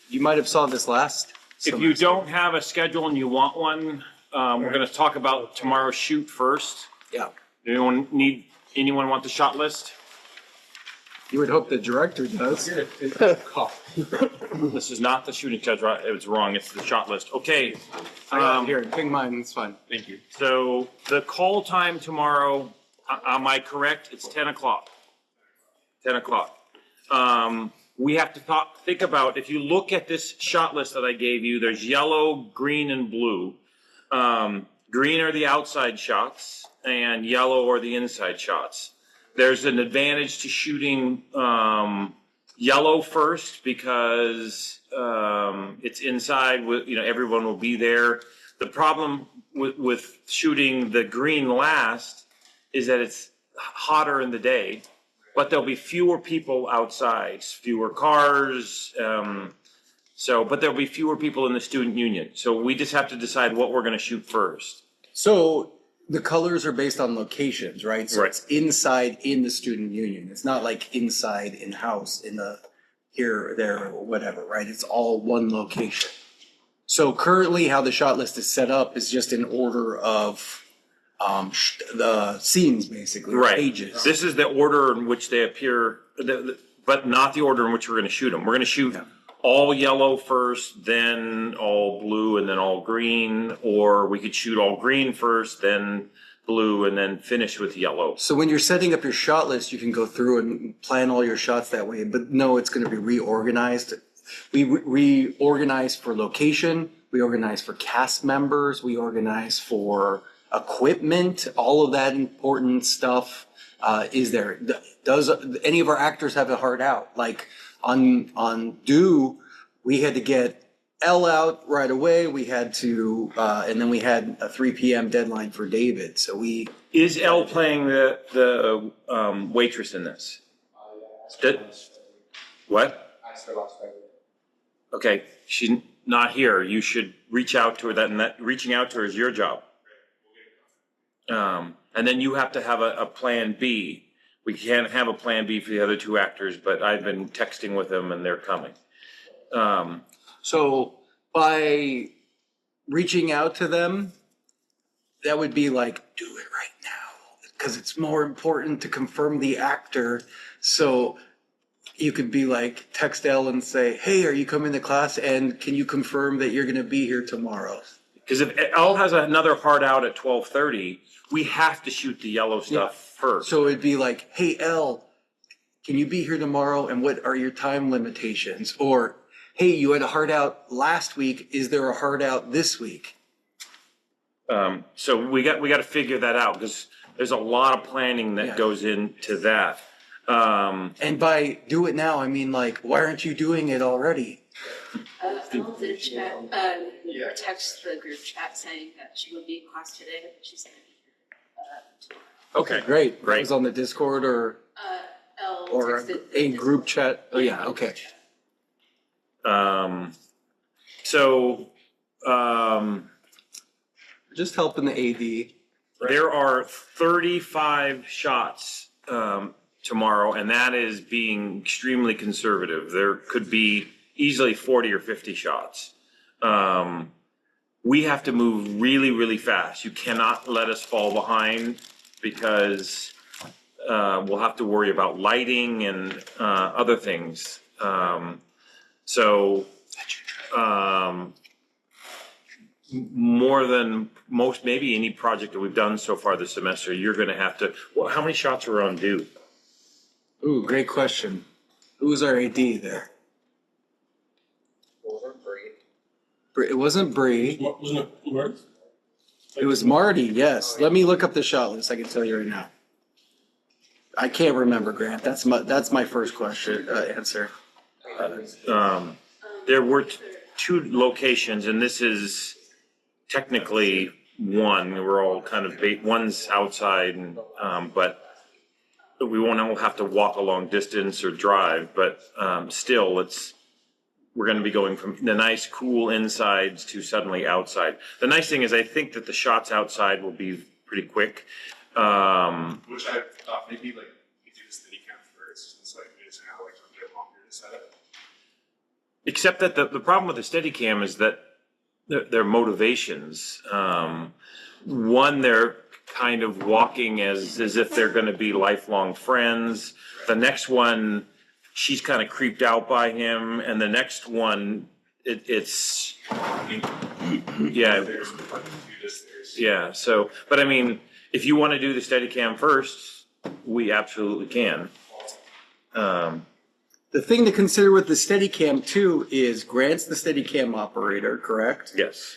you might have saw this last If you don't have a schedule and you want one, we're gonna talk about tomorrow's shoot first. Yeah. Anyone want the shot list? You would hope the director does. This is not the shooting schedule, it was wrong, it's the shot list. Okay. Here, ping mine, it's fine. Thank you. So the call time tomorrow, am I correct? It's 10 o'clock. 10 o'clock. We have to think about, if you look at this shot list that I gave you, there's yellow, green, and blue. Green are the outside shots and yellow are the inside shots. There's an advantage to shooting yellow first because it's inside, everyone will be there. The problem with shooting the green last is that it's hotter in the day, but there'll be fewer people outside, fewer cars, but there'll be fewer people in the student union. So we just have to decide what we're gonna shoot first. So the colors are based on locations, right? So Right. it's inside in the student union. It's not like inside in-house in the here, there, or whatever, right? It's all one location. So currently how the shot list is set up is just in order of the scenes, basically, Right. pages. This is the order in which they appear, but not the order in which we're gonna shoot them. We're gonna shoot all yellow first, then all blue, and then all green, or we could shoot all green first, then blue, and then finish with yellow. So when you're setting up your shot list, you can go through and plan all your shots that way, but no, it's gonna be reorganized. We reorganize for location, we organize for cast members, we organize for equipment, all of that important stuff is there. Does any of our actors have a hard out? Like on Do, we had to get L out right away. We had to, and then we had a 3 p.m. deadline for David. So Is Elle playing the waitress in this? What? Okay, she's not here. You should reach out to her. That reaching out to her is your job. And then you have to have a plan B. We can't have a plan B for the other two actors, but I've been texting with them and they're coming. So by reaching out to them, that would be like, do it right now, because it's more important to confirm the actor. So you could be like, text Elle and say, hey, are you coming to class? And can you confirm that you're going to be here tomorrow? Because if Elle has another hard out at 12:30, we have to shoot the yellow stuff first. So it'd be like, hey, Elle, can you be here tomorrow? And what are your time limitations? Or, hey, you had a hard out last week. Is there a hard out this week? So we got to figure that out because there's a lot of planning that goes into that. And by do it now, I mean like, why aren't you doing it already? Elle did chat, text the group chat saying that she would be in class today, but she's gonna be here tomorrow. Okay, Great. Great. That was on the Discord or Elle or texted a group chat. Oh yeah, okay. Just helping the AD. There are 35 shots tomorrow, and that is being extremely conservative. There could be easily 40 or 50 shots. We have to move really, really fast. You cannot let us fall behind because we'll have to worry about lighting and other things. More than most, maybe any project that we've done so far this semester, you're going to have to. Well, how many shots are on due? Ooh, great question. Who was our AD there? It wasn't Bree. Wasn't it Marty? It was Marty, yes. Let me look up the shot list. I can tell you right now. I can't remember, Grant. That's my first question, answer. There were two locations, and this is technically one. We're all kind of one's outside, and but we won't all have to walk a long distance or drive. But still, we're going to be going from the nice, cool insides to suddenly outside. The nice thing is, I think that the shots outside will be pretty quick. Which I thought maybe like we do the Steadicam first, since like it is now like a bit longer to set up. except that the problem with the Steadicam is that their motivations, one, they're kind of walking as if they're going to be lifelong friends. The next one, she's kind of creeped out by him, and the next one, it's yeah, yeah. So, but I mean, if you want to do the Steadicam first, we absolutely can. The thing to consider with the Steadicam too is Grant's the Steadicam operator, correct? Yes.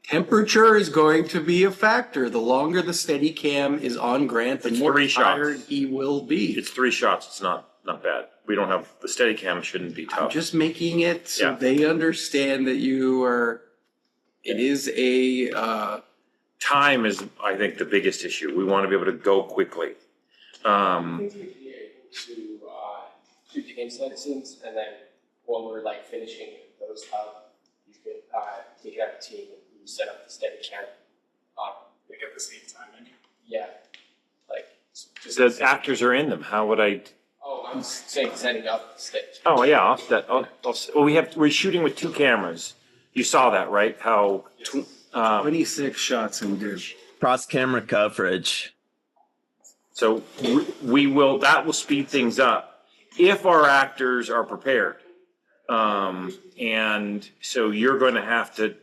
Temperature is going to be a factor. The longer the Steadicam is on Grant, the It's more 3 shots. tired he will be. It's 3 shots. It's not bad. We don't have the Steadicam shouldn't be I'm tough. just making it so Yeah. they understand that you are, it is a, Time is, I think, the biggest issue. We want to be able to go quickly. I think we'd be able to do the inside scenes, and then when we're like finishing those up, you could take it out of the team and you set up the Steadicam. Like at the same time, I mean. Yeah, like just The actors are in them. How would I? Oh, I'm saying setting up the Steadicam. Oh yeah, well, we're shooting with 2 cameras. You saw that, right? How? 26 shots in dish. Cross camera coverage. So that will speed things up if our actors are prepared. And so you're going to have to,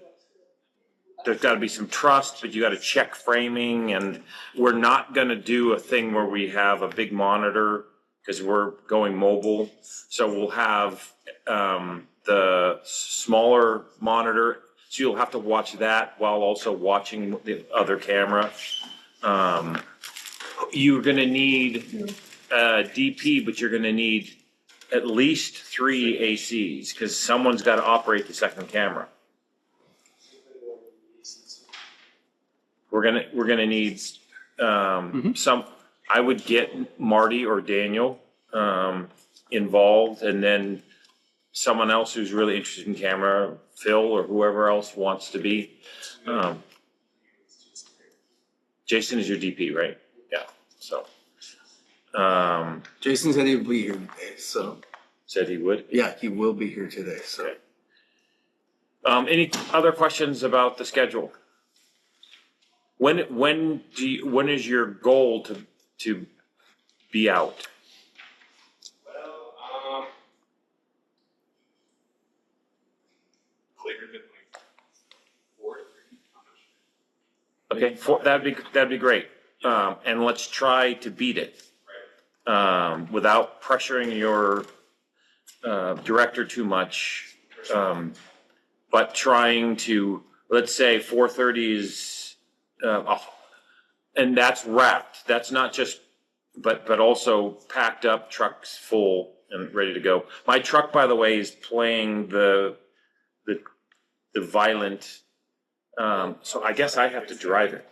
there's got to be some trust, but you got to check framing, and we're not going to do a thing where we have a big monitor because we're going mobile. So we'll have the smaller monitor. So you'll have to watch that while also watching the other camera. You're going to need DP, but you're going to need at least 3 ACs because someone's got to operate the second camera. We're gonna need some. I would get Marty or Daniel involved, and then someone else who's really interested in camera, Phil or whoever else wants to be. Jason is your DP, right? Yeah. So. Jason said he would be here today, so. Said he would. Yeah, he will be here today, so. Okay. Any other questions about the schedule? When is your goal to be out? Well, Later than like 4 to 3. Okay, that'd be great. And let's try to beat it without pressuring your director too much. But trying to, let's say 4:30 is, and that's wrapped. That's not just, but also packed up, trucks full and ready to go. My truck, by the way, is playing the violent. So I guess I have to drive it.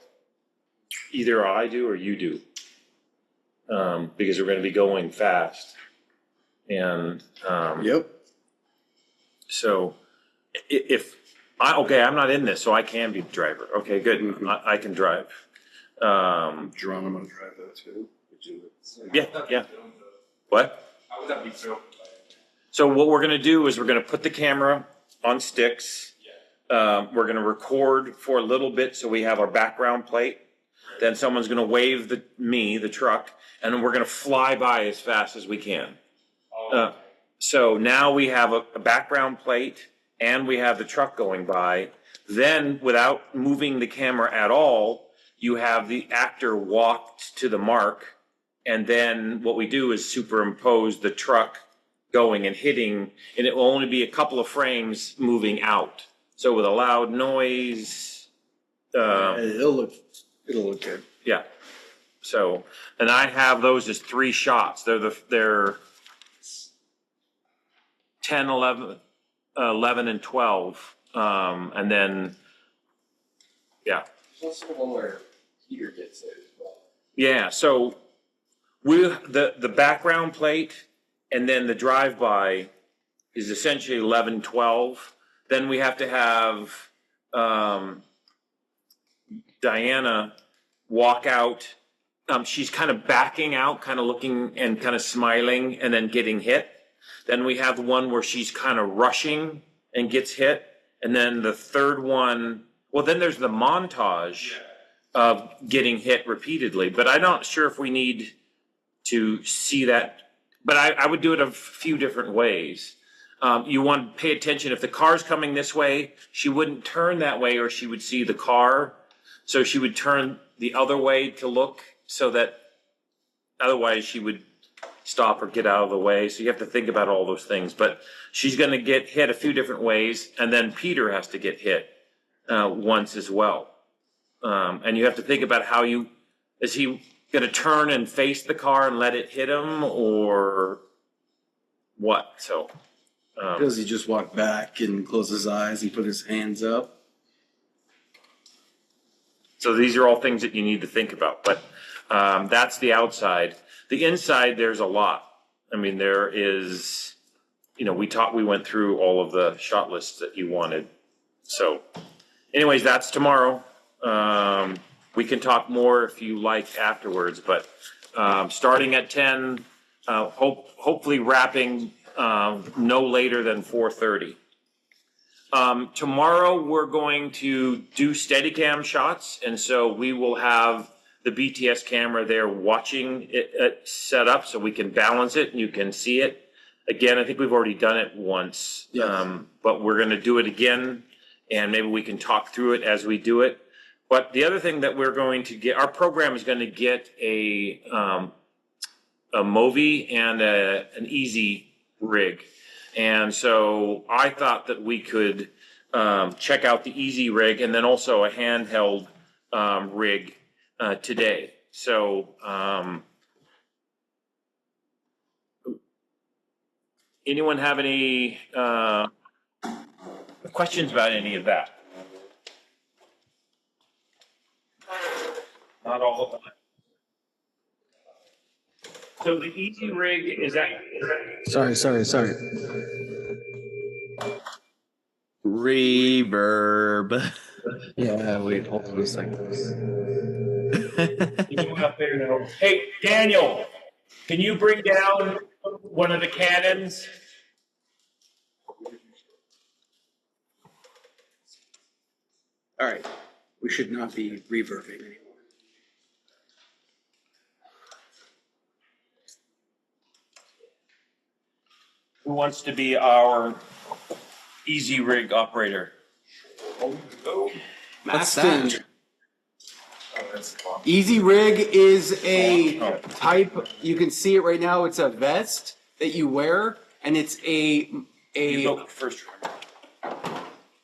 Either I do or you do, because we're going to be going fast. And Yep. so I'm not in this, so I can be the driver. Okay, good. Mhm. I can drive. Geronimo drive that too. Yeah. What? How would that be filmed? So what we're going to do is we're going to put the camera on sticks. We're going to record for a little bit so we have our background plate. Then someone's going to wave the truck, and then we're going to fly by as fast as we can. So now we have a background plate and we have the truck going by. Then without moving the camera at all, you have the actor walked to the mark. And then what we do is superimpose the truck going and hitting, and it will only be a couple of frames moving out. So with a loud noise, It'll look good. yeah. So, and I have those as 3 shots. They're 10, 11, and 12. And then, yeah. there's also one where Peter gets it as well. Yeah, so the background plate and then the drive-by is essentially 11, 12. Then we have to have Diana walk out. She's kind of backing out, kind of looking and kind of smiling and then getting hit. Then we have one where she's kind of rushing and gets hit. And then the third one, well, then there's the montage of getting hit repeatedly. But I'm not sure if we need to see that. But I would do it a few different ways. You want to pay attention. If the car's coming this way, she wouldn't turn that way or she would see the car. So she would turn the other way to look so that otherwise she would stop or get out of the way. So you have to think about all those things. But she's going to get hit a few different ways. And then Peter has to get hit once as well. And you have to think about is he going to turn and face the car and let it hit him or what? So. Does he just walk back and close his eyes and put his hands up? So these are all things that you need to think about, but that's the outside. The inside, there's a lot. I mean, there is, we went through all of the shot lists that you wanted. So anyways, that's tomorrow. We can talk more if you like afterwards, but starting at 10, hopefully wrapping no later than 4:30. Tomorrow we're going to do Steadicam shots, and so we will have the BTS camera there watching it set up so we can balance it and you can see it. Again, I think we've already done it once, but we're going to do it again, and maybe we can talk through it as we do it. But the other thing that we're going to get, our program is going to get a Movi and an Easy rig. And so I thought that we could check out the Easy rig and then also a handheld rig today. So anyone have any questions about any of that? Not all of them. So the Easy rig is that? Sorry. Reverb. Yeah, wait, hold on a second. Hey, Daniel, can you bring down one of the cannons? All right, we should not be reverbing anymore. Who wants to be our Easy rig operator? Maston. Easy rig is a type, you can see it right now, it's a vest that you wear, and it's You go first.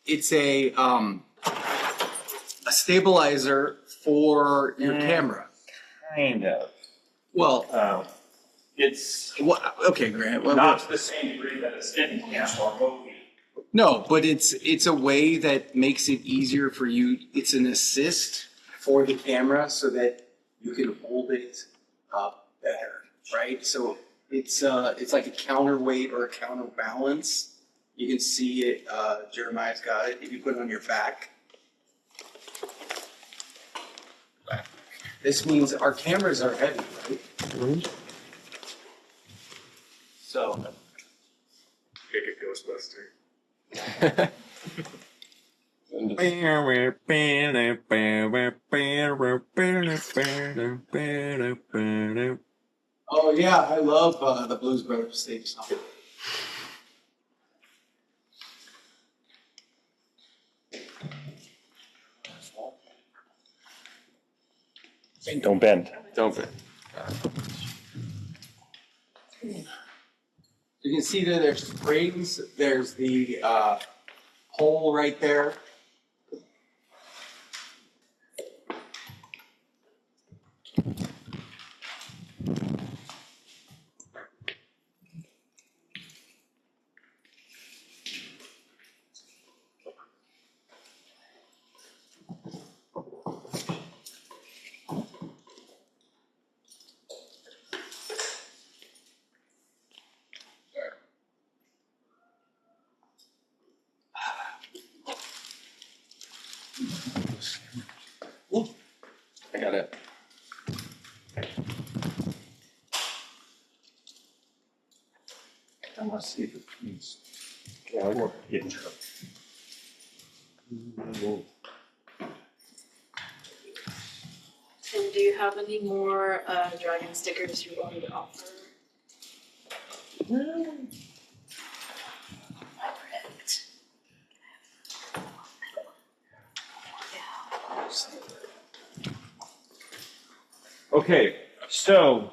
it's a stabilizer for your camera. Kind of. Well, It's okay, Grant. not to the same degree that a Steadicam or Movi. No, but it's a way that makes it easier for you. It's an assist for the camera so that you can hold it better, right? So it's like a counterweight or a counterbalance. You can see it. Jeremiah's got it. If you put it on your back, this means our cameras are heavy, right? Mm-hmm. So. Pick a Ghostbuster. Oh yeah, I love the Blues Brothers theme song. Don't bend. Don't be. You can see that there's springs. There's the hole right there. I got it. I want to see if it means. And do you have any more dragon stickers you're going to offer? Vibrant. Okay, so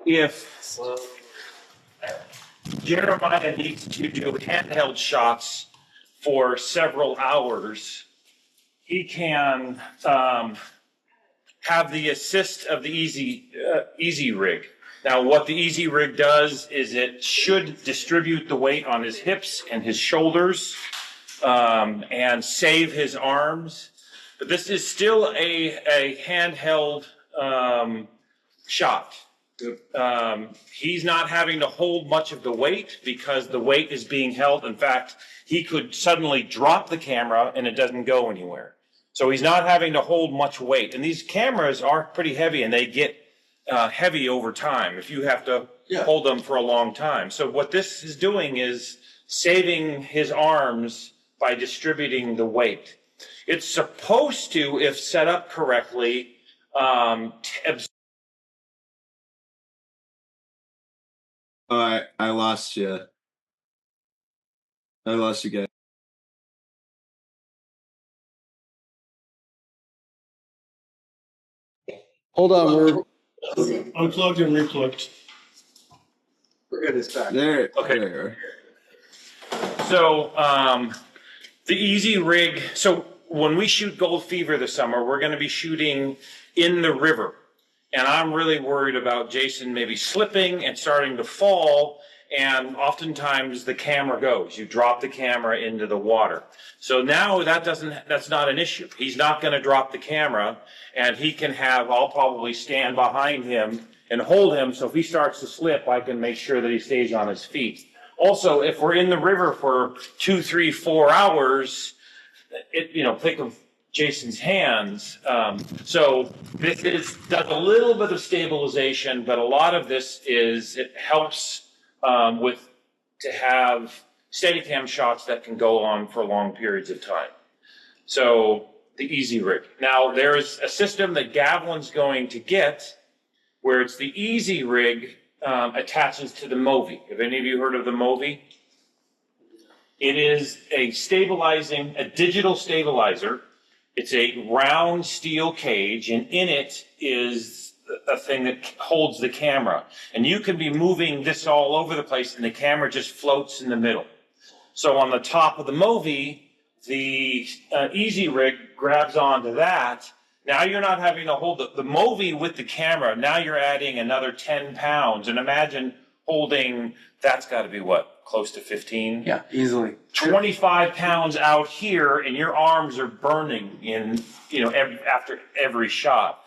if Jeremiah needs to do handheld shots for several hours, he can have the assist of the Easy Rig. Now, what the Easy Rig does is it should distribute the weight on his hips and his shoulders and save his arms. But this is still a handheld shot. He's not having to hold much of the weight because the weight is being held. In fact, he could suddenly drop the camera and it doesn't go anywhere. So he's not having to hold much weight. And these cameras are pretty heavy and they get heavy over time if you have to hold them for a long time. So what this is doing is saving his arms by distributing the weight. It's supposed to, if set up correctly, I lost you. I lost you guys. Hold on, we're Unplugged and replugged. good. It's back. There. Okay. There. So the Easy Rig, so when we shoot Gold Fever this summer, we're going to be shooting in the river. And I'm really worried about Jason maybe slipping and starting to fall. And oftentimes the camera goes. You drop the camera into the water. So now that's not an issue. He's not going to drop the camera and he can I'll probably stand behind him and hold him. So if he starts to slip, I can make sure that he stays on his feet. Also, if we're in the river for 2, 3, 4 hours, think of Jason's hands. So this does a little bit of stabilization, but a lot of this it helps to have Steadicam shots that can go on for long periods of time. So the Easy Rig. Now there's a system that Gavilin's going to get where it's the Easy Rig attaches to the Movi. Have any of you heard of the Movi? It is a digital stabilizer. It's a round steel cage, and in it is a thing that holds the camera. And you can be moving this all over the place, and the camera just floats in the middle. So on the top of the Movi, the Easy Rig grabs onto that. Now you're not having to hold the Movi with the camera. Now you're adding another 10 pounds. And imagine holding, that's got to be what, close to 15? Yeah, easily. 25 pounds out here, and your arms are burning after every shot.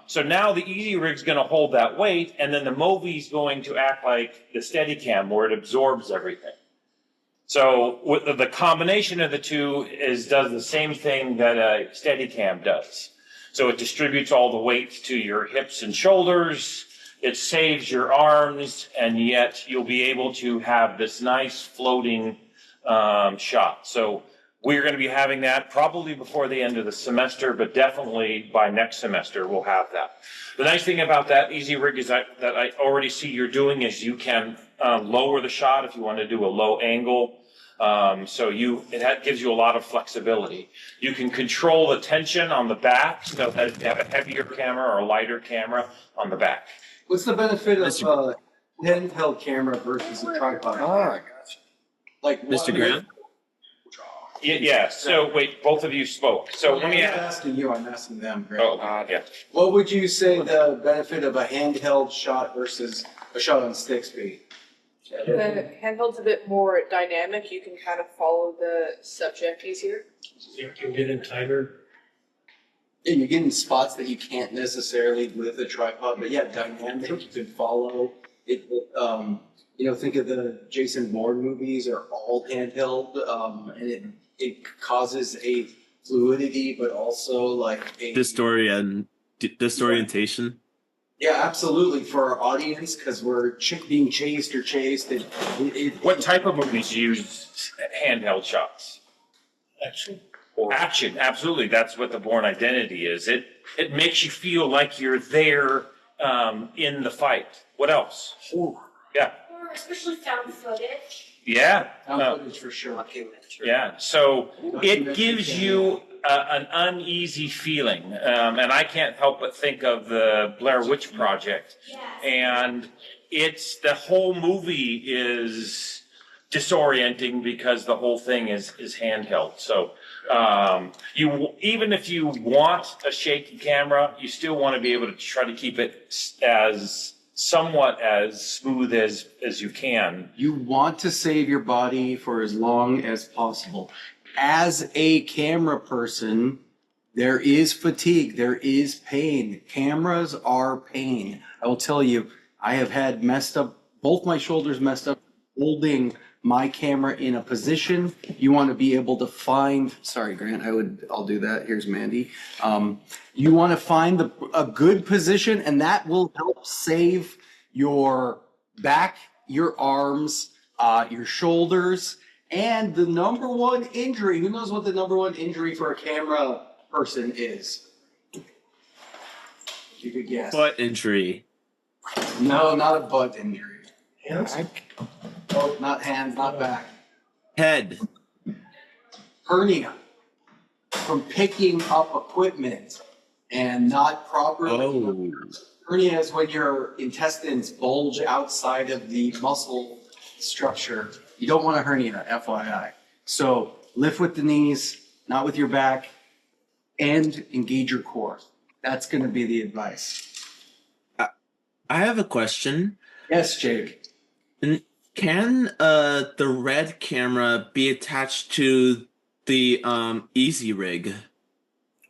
So now the Easy Rig's going to hold that weight, and then the Movi's going to act like the Steadicam, where it absorbs everything. So with the combination of the two does the same thing that a Steadicam does. So it distributes all the weight to your hips and shoulders. It saves your arms, and yet you'll be able to have this nice floating shot. So we're going to be having that probably before the end of the semester, but definitely by next semester we'll have that. The nice thing about that Easy Rig is that I already see you're doing is you can lower the shot if you want to do a low angle. So it gives you a lot of flexibility. You can control the tension on the back, so that you have a heavier camera or a lighter camera on the back. What's the benefit of a handheld camera versus a tripod? Ah, Like Mr. Grant? Yeah, so wait, both of you spoke. So let I'm me not ask. asking you, I'm asking them. Greg. Yeah. What would you say the benefit of a handheld shot versus a shot on sticks be? The handheld's a bit more dynamic. You can kind of follow the subject easier. You can get in tighter. Yeah, you're getting spots that you can't necessarily with a tripod, but yeah, dynamic, you can follow it. Think of the Jason Bourne movies are all handheld, and it causes a fluidity, but also like a Disorientation. Yeah, absolutely. For our audience, because we're being chased or chased. What type of movies do you use handheld shots? Action. Action, absolutely. That's what the Born Identity is. It makes you feel like you're there in the fight. What else? Horror. Yeah. Or especially found footage. Yeah. Found footage for sure. Yeah. So it gives you an uneasy feeling, and I can't help but think of the Blair Witch Project, Yes. and the whole movie is disorienting because the whole thing is handheld. So even if you want a shaky camera, you still want to be able to try to keep it somewhat as smooth as you can. You want to save your body for as long as possible. As a camera person, there is fatigue, there is pain. Cameras are pain. I will tell you, I have had both my shoulders messed up holding my camera in a position. You want to be able to find, sorry, Grant, I'll do that. Here's Mandy. You want to find a good position, and that will help save your back, your arms, your shoulders, and the number one injury. Who knows what the number one injury for a camera person is? You could guess. Butt injury. No, not a butt injury. Oh, not hands, not back. Head. Hernia from picking up equipment and not properly. Oh. Hernia is when your intestines bulge outside of the muscle structure. You don't want a hernia, FYI. So lift with the knees, not with your back, and engage your core. That's going to be the advice. I have a question. Yes, Jake. Can the red camera be attached to the Easy Rig?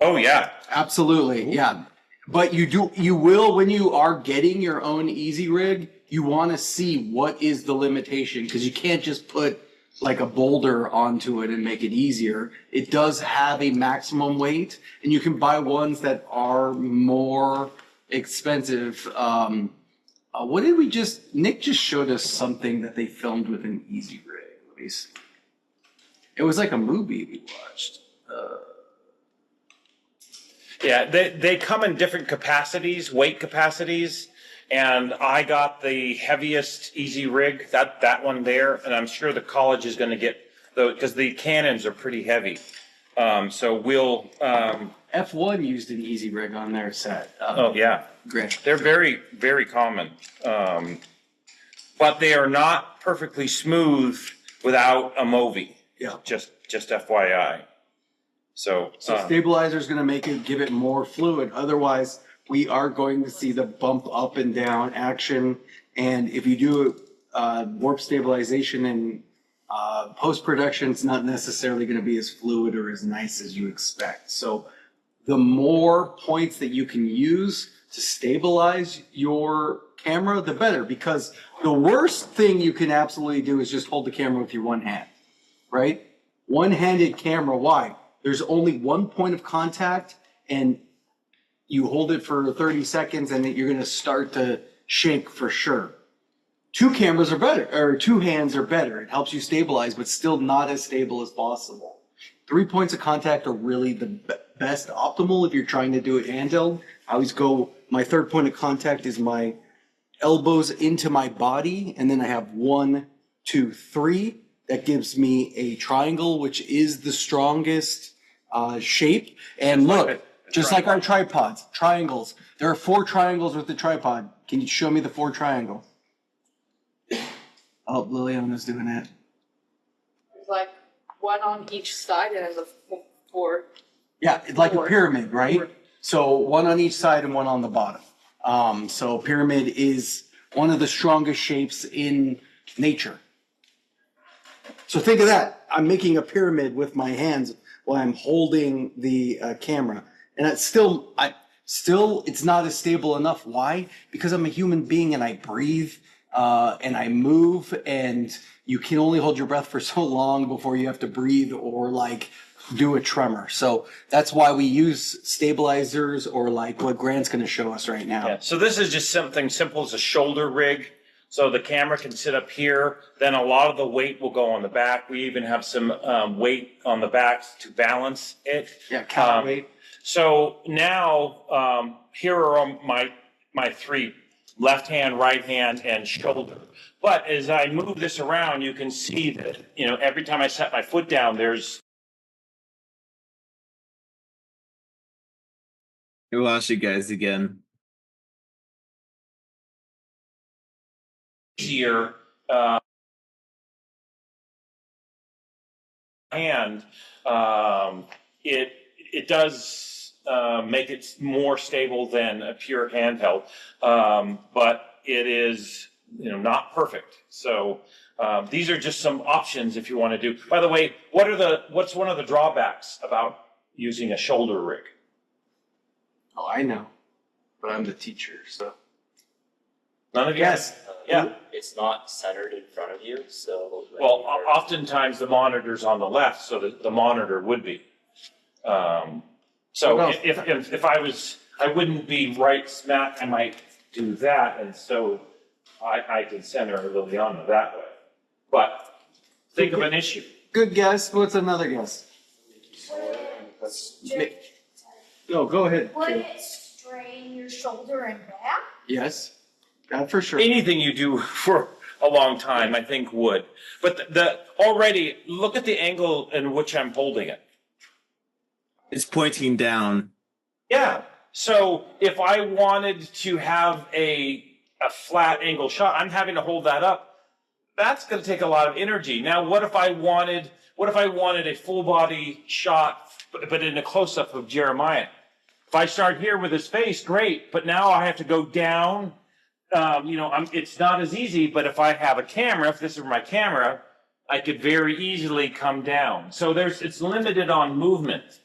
Oh yeah. Absolutely, yeah. But you will, when you are getting your own Easy Rig, you want to see what is the limitation, because you can't just put like a boulder onto it and make it easier. It does have a maximum weight, and you can buy ones that are more expensive. What did Nick just showed us something that they filmed with an Easy Rig. Let me see. It was like a movie we watched. Yeah, they come in different capacities, weight capacities, and I got the heaviest Easy Rig, that one there, and I'm sure the college is going to get because the Canons are pretty heavy. So we'll. F1 used an Easy Rig on their set. Oh yeah, Great. they're very very common, but they are not perfectly smooth without a Movi. Yeah. Just FYI. So Stabilizer is going to give it more fluid. Otherwise, we are going to see the bump up and down action. And if you do warp stabilization in post-production, it's not necessarily going to be as fluid or as nice as you expect. So the more points that you can use to stabilize your camera, the better. Because the worst thing you can absolutely do is just hold the camera with your one hand, right? One-handed camera, why? There's only one point of contact, and you hold it for 30 seconds, and you're going to start to shake for sure. Two cameras are better, or two hands are better. It helps you stabilize, but still not as stable as possible. 3 points of contact are really the best optimal if you're trying to do it handheld. I always go, my third point of contact is my elbows into my body, and then I have 1, 2, 3. That gives me a triangle, which is the strongest shape. And look, just like our tripods, triangles. There are 4 triangles with the tripod. Can you show me the 4 triangles? Oh, Liliana's doing it. There's like one on each side and then the four. Yeah, it's like a 4. pyramid, right? 4. So one on each side and one on the bottom. So pyramid is one of the strongest shapes in nature. So think of that. I'm making a pyramid with my hands while I'm holding the camera. And it's still, it's not as stable enough. Why? Because I'm a human being and I breathe and I move, and you can only hold your breath for so long before you have to breathe or like do a tremor. So that's why we use stabilizers or like what Grant's going to show us right now. Yeah, so this is just something simple as a shoulder rig. So the camera can sit up here, then a lot of the weight will go on the back. We even have some weight on the back to balance it. Yeah, counterweight. So now here are my three, left hand, right hand, and shoulder. But as I move this around, you can see that, you know, every time I set my foot down, there's I lost you guys again. easier hand. It does make it more stable than a pure handheld, but it is, you know, not perfect. So these are just some options if you want to do. By the way, what's one of the drawbacks about using a shoulder rig? Oh, I know, but I'm the teacher, so. None of you? Yes. Yeah. It's not centered in front of you, so. Well, oftentimes the monitor's on the left, so the monitor would be. So Well, if I wouldn't be right smack, I might do that, and so I could center Liliana that way. But think of an issue. Good guess. What's another guess? No, go ahead. Would it strain your shoulder and back? Yes, that for sure. Anything you do for a long time, I think would. But already, look at the angle in which I'm holding it. It's pointing down. Yeah. So if I wanted to have a flat angle shot, I'm having to hold that up. That's going to take a lot of energy. Now, what if I wanted a full body shot, but in a close up of Jeremiah? If I start here with his face, great. But now I have to go down. It's not as easy. But if I have a camera, if this is my camera, I could very easily come down. So it's limited on movement.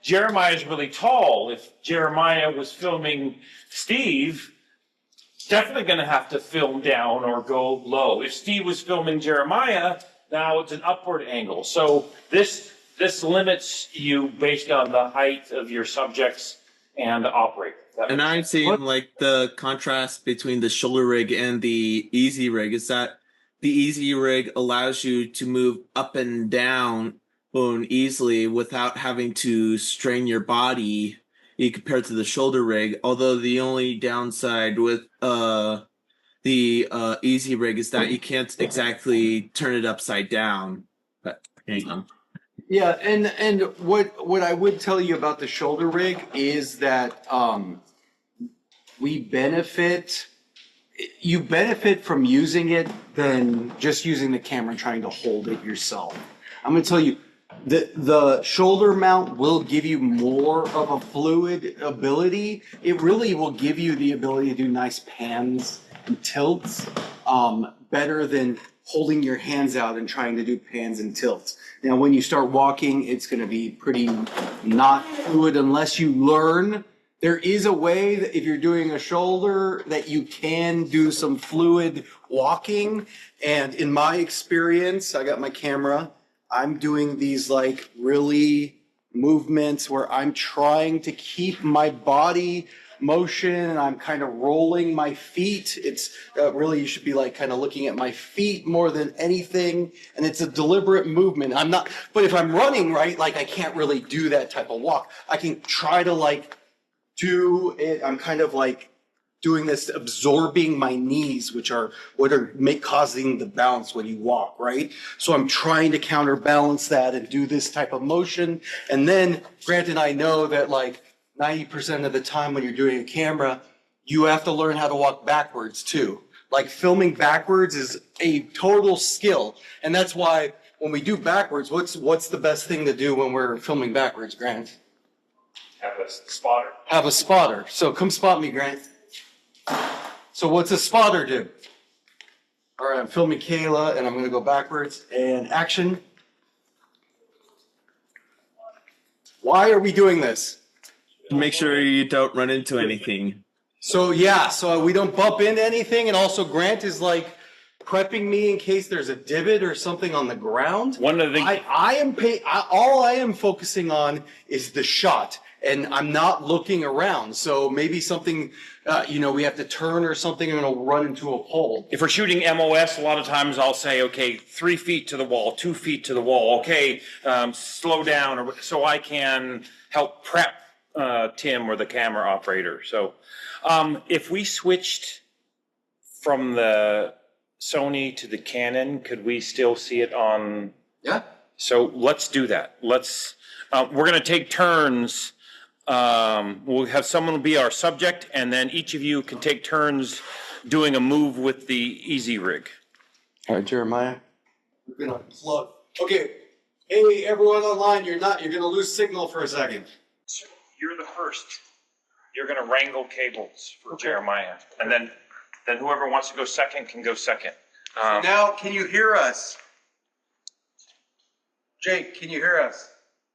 Jeremiah is really tall. If Jeremiah was filming Steve, definitely going to have to film down or go low. If Steve was filming Jeremiah, now it's an upward angle. So this limits you based on the height of your subjects and the operator. And I'm seeing like the contrast between the shoulder rig and the easy rig is that the easy rig allows you to move up and down easily without having to strain your body compared to the shoulder rig. Although the only downside with the easy rig is that you can't exactly turn it upside down. But hang on. Yeah, and what I would tell you about the shoulder rig is that you benefit from using it than just using the camera and trying to hold it yourself. I'm going to tell you, the shoulder mount will give you more of a fluid ability. It really will give you the ability to do nice pans and tilts better than holding your hands out and trying to do pans and tilts. Now, when you start walking, it's going to be pretty not fluid unless you learn. There is a way that if you're doing a shoulder that you can do some fluid walking. And in my experience, I got my camera. I'm doing these like really movements where I'm trying to keep my body motion and I'm kind of rolling my feet. It's really, you should be like kind of looking at my feet more than anything. And it's a deliberate movement. But if I'm running, right, like I can't really do that type of walk. I can try to like do it. I'm kind of like doing this, absorbing my knees, which are what are causing the bounce when you walk, right? So I'm trying to counterbalance that and do this type of motion. And then Grant and I know that like 90% of the time when you're doing a camera, you have to learn how to walk backwards too. Like filming backwards is a total skill. And that's why when we do backwards, what's the best thing to do when we're filming backwards, Grant? Have a spotter. Have a spotter. So come spot me, Grant. So what's a spotter do? All right, I'm filming Kayla and I'm going to go backwards and action. Why are we doing this? Make sure you don't run into anything. So we don't bump into anything. And also Grant is like prepping me in case there's a divot or something on the ground. One of the things. All I am focusing on is the shot, and I'm not looking around. So maybe something, we have to turn or something, and it'll run into a pole. If we're shooting MOS, a lot of times I'll say, okay, 3 feet to the wall, 2 feet to the wall. Okay, slow down, so I can help prep Tim or the camera operator. So if we switched from the Sony to the Canon, could we still see it on? Yeah. So let's do that. We're going to take turns. We'll have someone be our subject, and then each of you can take turns doing a move with the Easy Rig. All right, Jeremiah. We're gonna plug. Okay. Hey, everyone online, you're gonna lose signal for a second. You're the first. You're going to wrangle cables for Jeremiah, and then whoever wants to go second can go second. Now, can you hear us? Jake, can you hear us?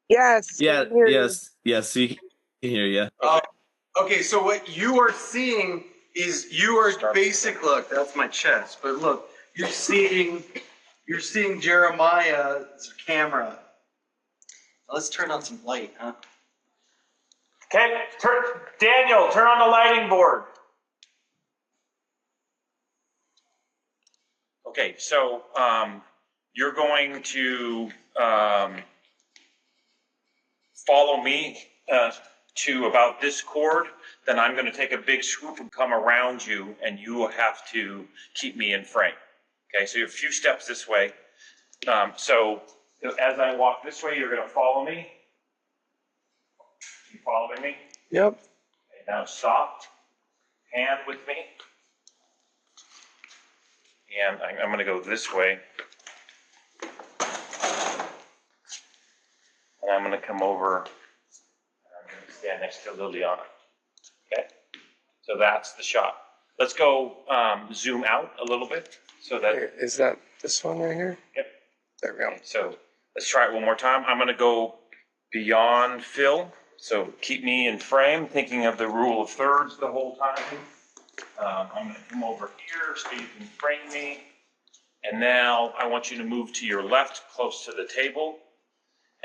Yes. Yeah, can hear you. yes, you can hear you. Okay, so what you are seeing is look, that's my chest, but look, you're seeing Jeremiah's camera. Let's turn on some light, huh? Okay, Daniel, turn on the lighting board. Okay, so you're going to follow me to about this cord. Then I'm going to take a big swoop and come around you, and you will have to keep me in frame. Okay, so you're a few steps this way. So as I walk this way, you're going to follow me. You following me? Yep. Okay, now stop. Hand with me. And I'm going to go this way. And I'm going to come over. I'm going to stand next to Liliana. Okay? So that's the shot. Let's go zoom out a little bit so that. Is that this one right here? Yep. There we go. Okay, so let's try it one more time. I'm going to go beyond Phil. So keep me in frame, thinking of the rule of thirds the whole time. I'm going to come over here so you can frame me. And now I want you to move to your left, close to the table.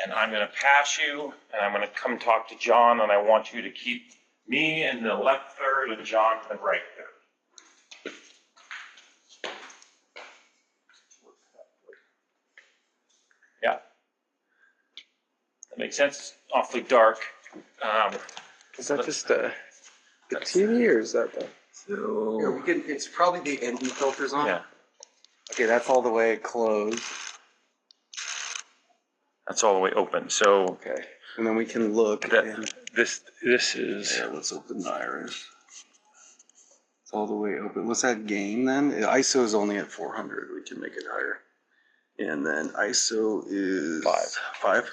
And I'm going to pass you, and I'm going to come talk to John, and I want you to keep me in the left third and John in the right third. Yeah. That makes sense. Awfully dark. Is that just the TV or is that the? Yeah, it's probably the ND filters on. Yeah. Okay, that's all the way closed. That's all the way open. So Okay, and then we can look. this is. Yeah, let's open the iris. It's all the way open. What's that gain then? ISO is only at 400. We can make it higher. And then ISO is 5.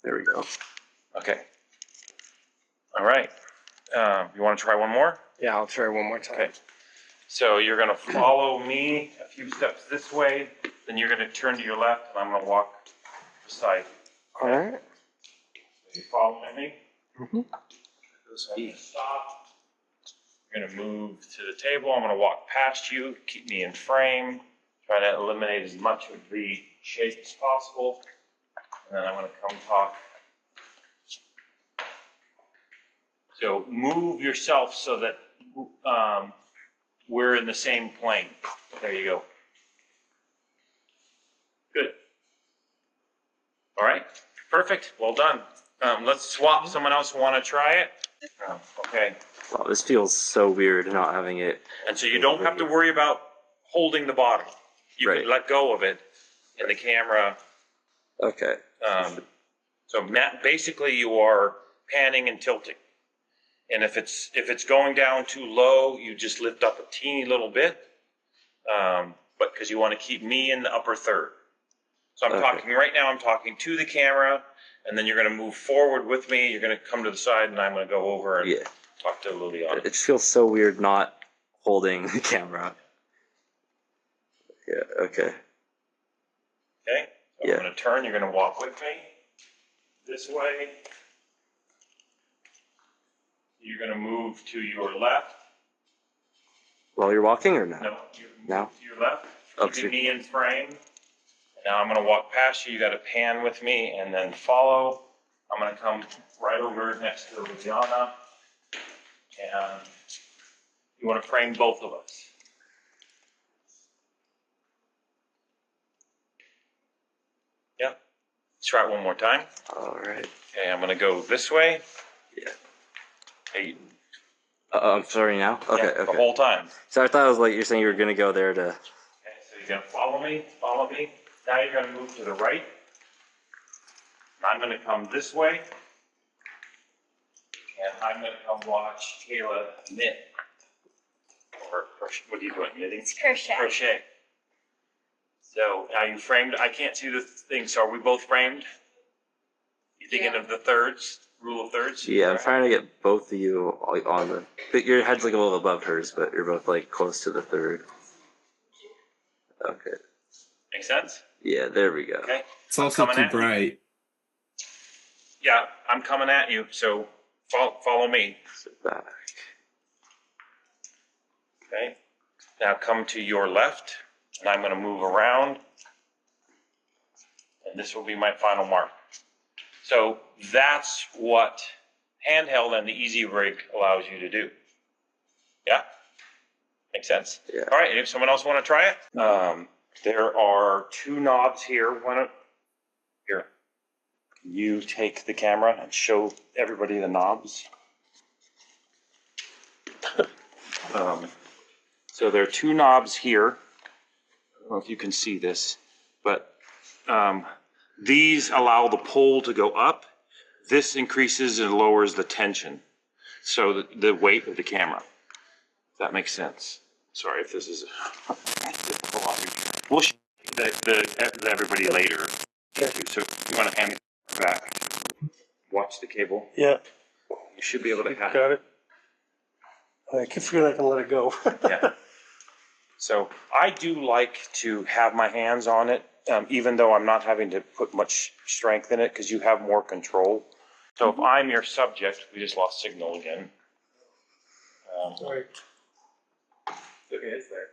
There we go. Okay. All right. You want to try one more? Yeah, I'll try one more time. Okay. So you're going to follow me a few steps this way, then you're going to turn to your left, and I'm going to walk beside you. All right. You following me? Mm-hmm. So I'm going to stop. You're going to move to the table. I'm going to walk past you, keep me in frame, try to eliminate as much of the shape as possible. And then I'm going to come talk. So move yourself so that we're in the same plane. There you go. Good. All right. Perfect. Well done. Let's swap. Someone else want to try it? Okay. Wow, this feels so weird not having it. And so you don't have to worry about holding the bottom. You Right. can let go of it in the camera. Okay. So basically you are panning and tilting. And if it's going down too low, you just lift up a teeny little bit. But because you want to keep me in the upper third. So I'm talking right now, I'm talking to the camera, and then you're going to move forward with me. You're going to come to the side, and I'm going to go over and talk to Liliana. It just feels so weird not holding the camera. Yeah, okay. Okay? So I'm going to turn. You're going to walk with me this way. You're going to move to your left. While you're walking or no? No, you move Now? to your left, Oh, keeping me in frame. Now I'm gonna walk past you, you gotta pan with me and then follow. I'm gonna come right over next to Luciana. And you wanna frame both of us. Yep. Let's try it one more time. All right. Okay, I'm gonna go this way. Yeah. Hey, I'm sorry now? Okay, yeah, okay. the whole time. So I thought it was like you're saying you were gonna go there to. Okay, so you're gonna follow me. Now you're gonna move to the right. And I'm gonna come this way. And I'm gonna come watch Kayla knit. Or what are you doing, knitting? It's crochet. Crochet. So now you framed, I can't see the thing, so are we both framed? You thinking of the thirds, rule of thirds? Yeah, I'm trying to get both of you on the. But your head's like a little above hers, but you're both like close to the third. Okay. Make sense? Yeah, there we go. Okay. It's also coming too at you. bright. Yeah, I'm coming at you, so follow me. Sit back. Okay. Now come to your left, and I'm gonna move around. And this will be my final mark. So that's what handheld and the Easy Rig allows you to do. Yeah? Makes sense? Yeah. All right, if someone else want to try it, there are two knobs here. Here. You take the camera and show everybody the knobs. So there are two knobs here. I don't know if you can see this, but these allow the pole to go up. This increases and lowers the tension, so the weight of the camera. If that makes sense. Sorry if this is a lot. We'll show everybody later. So you want to hand it back? Watch the cable. Yeah, You should be able to have. got it. I keep forgetting I can let it go. Yeah. So I do like to have my hands on it, even though I'm not having to put much strength in it, because you have more control. So if I'm your subject, we just lost signal again. Sorry. Okay, it's there.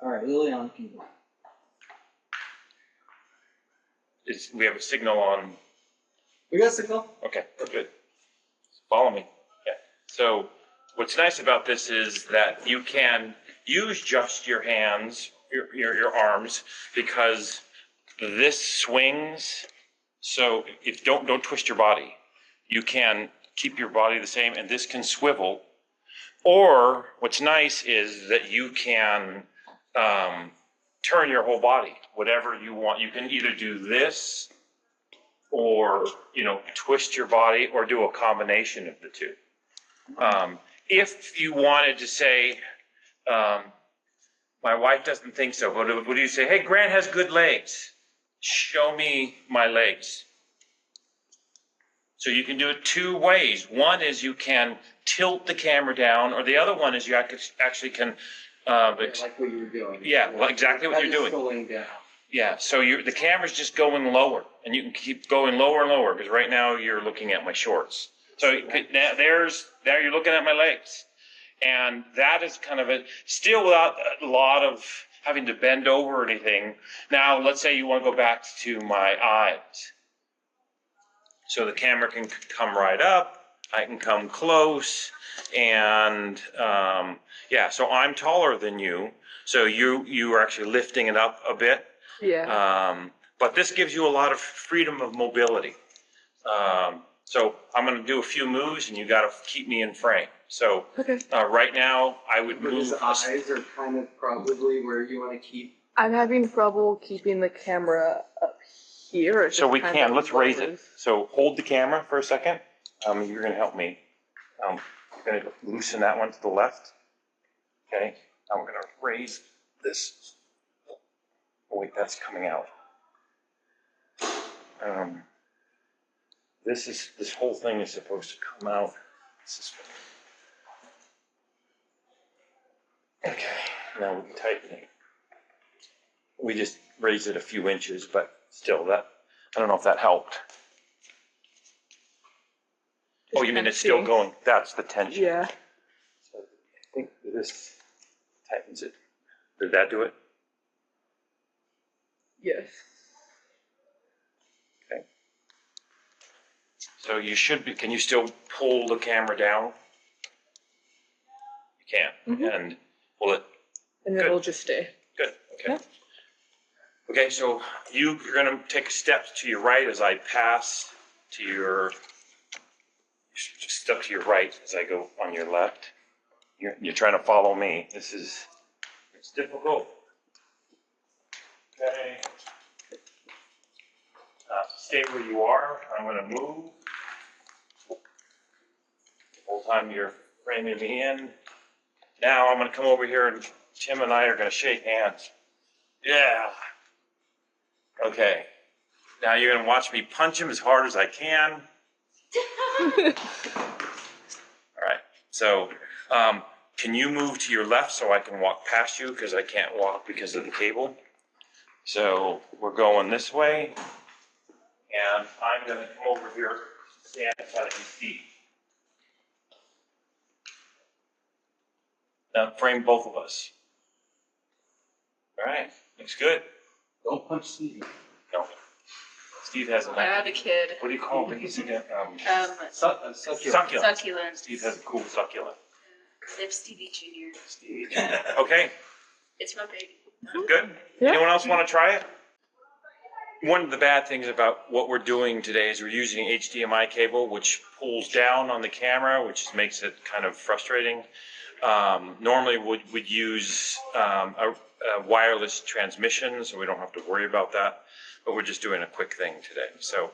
All right, Liliana, can you go? We have a signal on. We got signal? Okay, good. Follow me. Yeah. So what's nice about this is that you can use just your hands, your arms, because this swings. So if don't twist your body. You can keep your body the same, and this can swivel. Or what's nice is that you can turn your whole body, whatever you want. You can either do this, or twist your body, or do a combination of the two. If you wanted to say, my wife doesn't think so, but would you say, hey, Grant has good legs. Show me my legs. So you can do it two ways. One is you can tilt the camera down, or the other one is you actually can. Like what you were doing. Yeah, well, exactly what you're doing. Going down. Yeah, so the camera's just going lower, and you can keep going lower and lower, because right now you're looking at my shorts. So there you're looking at my legs. And that is kind of still without a lot of having to bend over or anything. Now, let's say you want to go back to my eyes. So the camera can come right up, I can come close, and so I'm taller than you, so you are actually lifting it up a bit. Yeah. But this gives you a lot of freedom of mobility. So I'm going to do a few moves, and you got to keep me in frame. So Okay. Right now, I would But his move. eyes are kind of probably where you want to keep. I'm having trouble keeping the camera up here. It's So just we kind can. of Let's raise it. lows. So hold the camera for a second. You're going to help me. You're going to loosen that one to the left. Okay. Now we're going to raise this. Oh, wait, that's coming out. This whole thing is supposed to come out. Okay. Now we can tighten it. We just raised it a few inches, but still I don't know if that helped. Oh, you mean it's still going, that's the tension? Yeah. So I think this tightens it. Did that do it? Yes. Okay. So you should be, can you still pull the camera down? You can, and pull it. And then Good. it'll just stay. Good, okay. Yeah. Okay, so you're gonna take a step to your right as I pass to your, just step to your right as I go on your left. You're trying to follow me. It's difficult. Okay. Stay where you are. I'm gonna move. The whole time you're framing me in. Now I'm gonna come over here and Tim and I are gonna shake hands. Yeah. Okay. Now you're gonna watch me punch him as hard as I can. All right. So, can you move to your left so I can walk past you because I can't walk because of the cable? So we're going this way, and I'm gonna come over here, stand inside of his feet. Now frame both of us. All right. Looks good. Don't punch Steve. No. Steve has a I had a kid. what do you call it? Succulent. Succulent. Steve has a cool succulent. They have Stevie Jr. Steve. Okay, It's my baby. good. Yeah. Anyone else want to try it? One of the bad things about what we're doing today is we're using HDMI cable, which pulls down on the camera, which makes it kind of frustrating. Normally would use a wireless transmission, so we don't have to worry about that. But we're just doing a quick thing today. So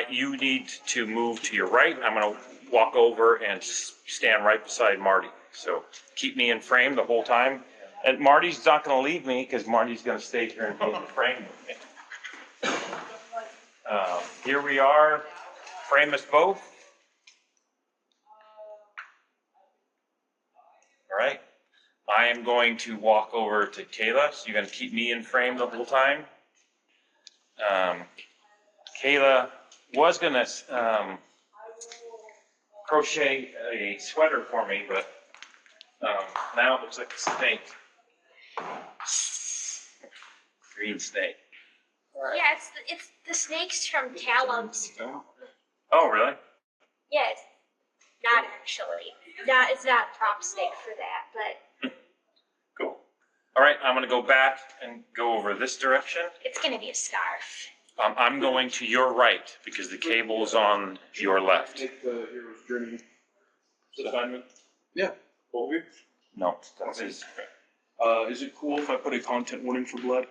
you need to move to your right. I'm going to walk over and stand right beside Marty. So keep me in frame the whole time. And Marty's not going to leave me because Marty's going to stay here and be in the frame with me. Here we are. Frame us both. All right. I am going to walk over to Kayla. So you're going to keep me in frame the whole time. Kayla was going to crochet a sweater for me, but now it looks like a snake. Green snake. Yeah, it's the snakes from Talum's. Oh, really? Yeah, it's not actually. It's not prop snake for that, but Cool. All right, I'm going to go back and go over this direction. it's gonna be a scarf. I'm going to your right because the cable is on your left. Take the hero's journey assignment. Yeah. Both of you? No, that's his. Is it cool if I put a content warning for blood?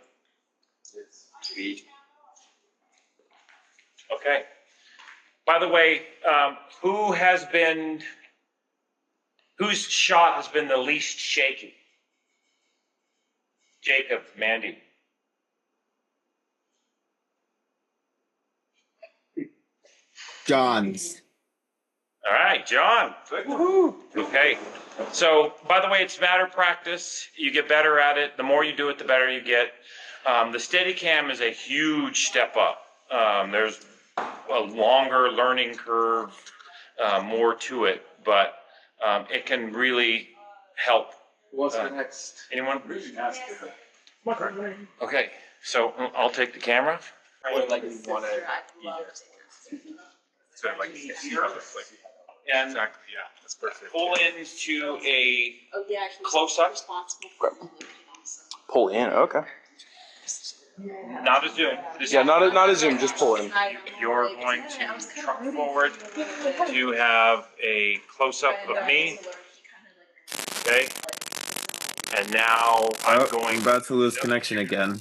Sweet. Okay. By the way, whose shot has been the least shaky? Jacob, Mandy. John's. All right, John. Good. Woohoo. Okay. So, by the way, it's matter of practice. You get better at it. The more you do it, the better you get. The Steadicam is a huge step up. There's a longer learning curve, more to it, but it can really help. What's the next? Anyone? Okay, so I'll take the camera. What like you wanna So like, And exactly, yeah, that's perfect. pull into a Oh, yeah. Close-up? Responsible for Pull in. Okay. not a zoom. This Yeah, is- not a zoom. Just pull in. You're going to truck forward to have a close-up of me, okay? And now I'm going, about to lose connection again.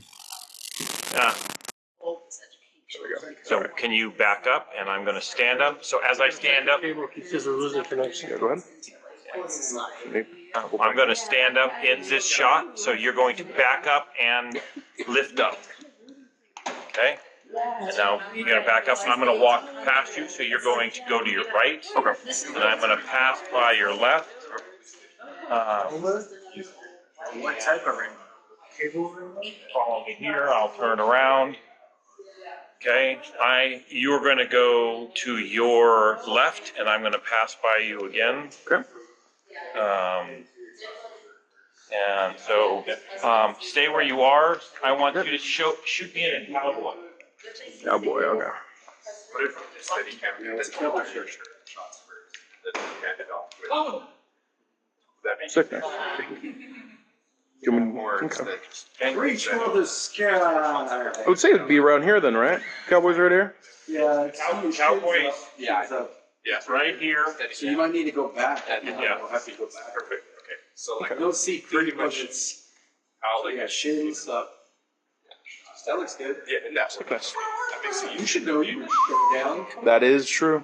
so can you back up? And I'm gonna stand up. So as I stand up, Because we're losing connection. Yeah, go ahead. I'm gonna stand up in this shot, so you're going to back up and lift up. Okay? And now you're gonna back up, and I'm gonna walk past you, so you're going to go to your right. Okay. And I'm gonna pass by your left. What type of ring? Follow me here, I'll turn around. Okay, you're gonna go to your left and I'm gonna pass by you again. Okay. And so, stay where you are. I want you to shoot me in a cowboy. Cowboy, okay. Sickness. Okay. Reach for the sky. I would say it'd be around here then, right? Cowboys right here? Yeah. Cowboys, Yeah. yes, right here. So you might need to go back. Yeah. We'll have to go back. Perfect, okay. So like you'll see pretty much it's shins up. That looks good. Yeah, that's Sickness. You should know you go down. That is true.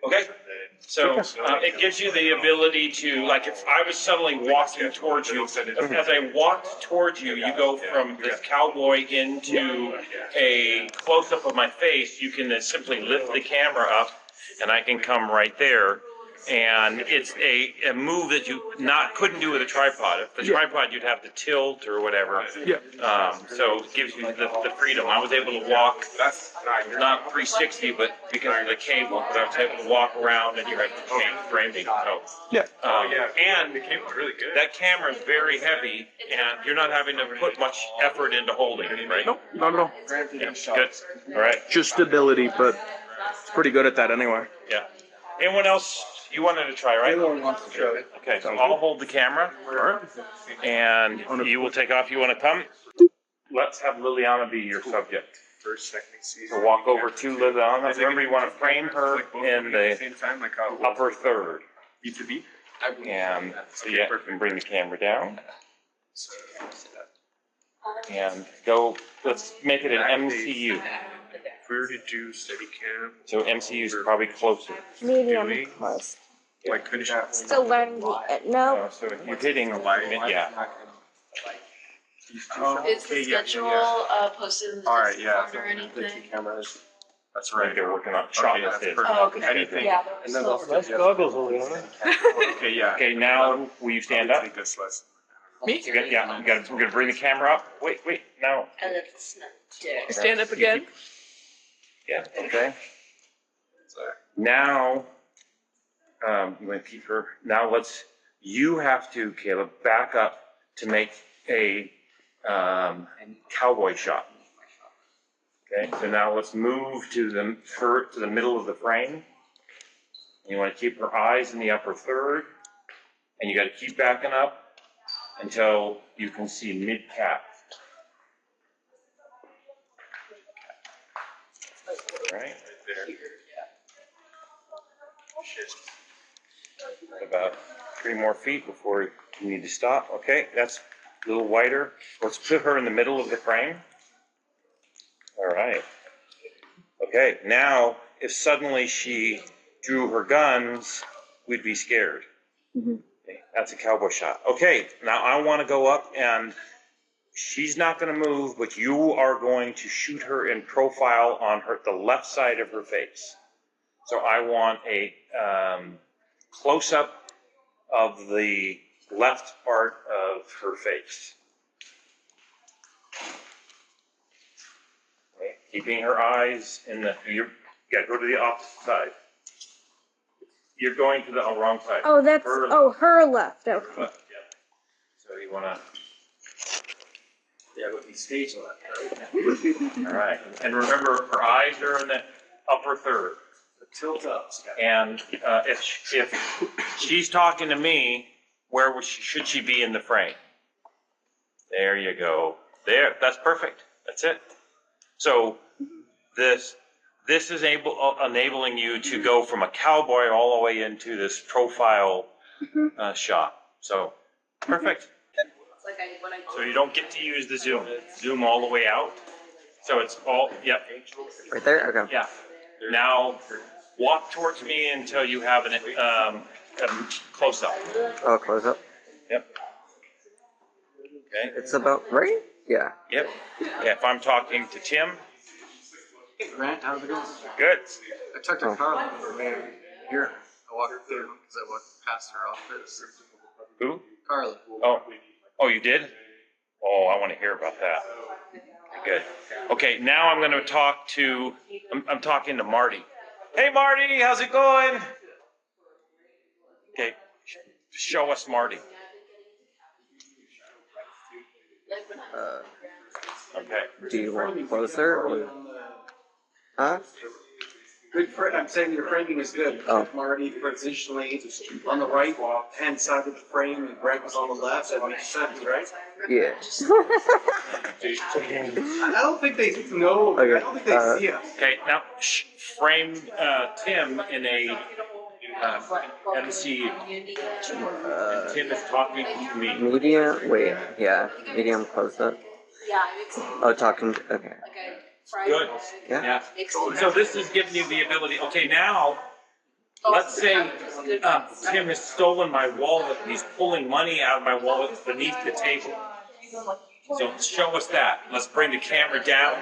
Okay, so it gives you the ability to, like, if I was suddenly walking towards you, as I walked towards you, you go from this cowboy into a close-up of my face. You can simply lift the camera up, and I can come right there. And it's a move that you couldn't do with a tripod. If the tripod, you'd have to tilt or whatever. Yeah. So it gives you the freedom. I was able to walk, not 360, but because of the cable, but I was able to walk around and you have to change framing. So, Yeah. and that camera is very heavy, and you're not having to put much effort into holding it, right? Nope, not at all. Yeah, good. All right. Just stability, but it's pretty good at that anyway. Yeah. Anyone else you wanted to try, right? Anyone wants to try it. Okay, so I'll hold the camera, and you will take off. You want to come? Let's have Liliana be your subject. So walk over to Liliana. Remember, you want to frame her in the upper third. And so you can bring the camera down. And go, let's make it an MCU. Where to do Steadicam? So MCU is probably closer. Medium close. Like finish. Still learning the, no. So if you're hitting, yeah. Is the schedule posted in the All right, Discord yeah. or anything? Cameras. That's I think right. they're working on shot that's listed. perfect. Oh, okay. Anything. Yeah. And then nice goggles, Liliana. Okay, yeah. Okay, now will you stand up? Take this lesson. Me? Yeah, we're gonna bring the camera up. Wait, no. And it's not there. Stand up again. Yeah, okay. Now, you want to keep her, now you have to, Caleb, back up to make a cowboy shot. Okay, so now let's move to the middle of the frame. You want to keep her eyes in the upper third, and you got to keep backing up until you can see mid-cap. Right there. About 3 more feet before you need to stop. Okay, that's a little wider. Let's put her in the middle of the frame. All right. Okay, now if suddenly she drew her guns, we'd be scared. Okay, that's a cowboy shot. Okay, now I want to go up and she's not going to move, but you are going to shoot her in profile on the left side of her face. So I want a close-up of the left part of her face. Okay. Keeping her eyes in you got to go to the opposite side. You're going to the wrong side. Oh, that's, her left. Okay. Left, yeah. So you want to. Yeah, but be stage left, right? All right. And remember, her eyes are in the upper third. Tilt up. And if she's talking to me, where should she be in the frame? There you go. There, that's perfect. That's it. So this is enabling you to go from a cowboy all the way into this profile shot. So perfect. So you don't get to use the zoom all the way out. So it's all, yep. Right there? Okay. Yeah. Now walk towards me until you have a close up. Oh, close up. Yep. Okay. It's about right? Yeah. Yep. Yeah, if I'm talking to Tim, Hey Grant, how's it going? good. I talked to Carla on the way here. I walked through because I walked past her office. Who? Carla. Oh, you did? Oh, I want to hear about that. Good. Okay, now I'm going to talk to, I'm talking to Marty. Hey, Marty, how's it going? Okay, show us Marty. Okay. Do you want closer or? Huh? Good, I'm saying your framing is good. Oh. Marty positionally on the right hand side of the frame, and Greg was on the left, that makes sense, right? Yeah. I don't think they know, Okay, I don't think they see us. Okay, now frame Tim in a MC. And Tim is talking to me. Medium. Wait. Yeah. Medium close up. Oh, talking. Okay. Good. Yeah. So this is giving you the ability, okay, now, let's say Tim has stolen my wallet, he's pulling money out of my wallet beneath the table. So show us that. Let's bring the camera down.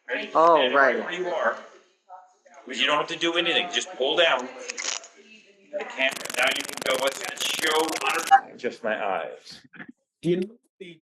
Ready? Oh, And right. where you are. You don't have to do anything, just pull down the camera. Now you can go, let's show under just my eyes. Do you know the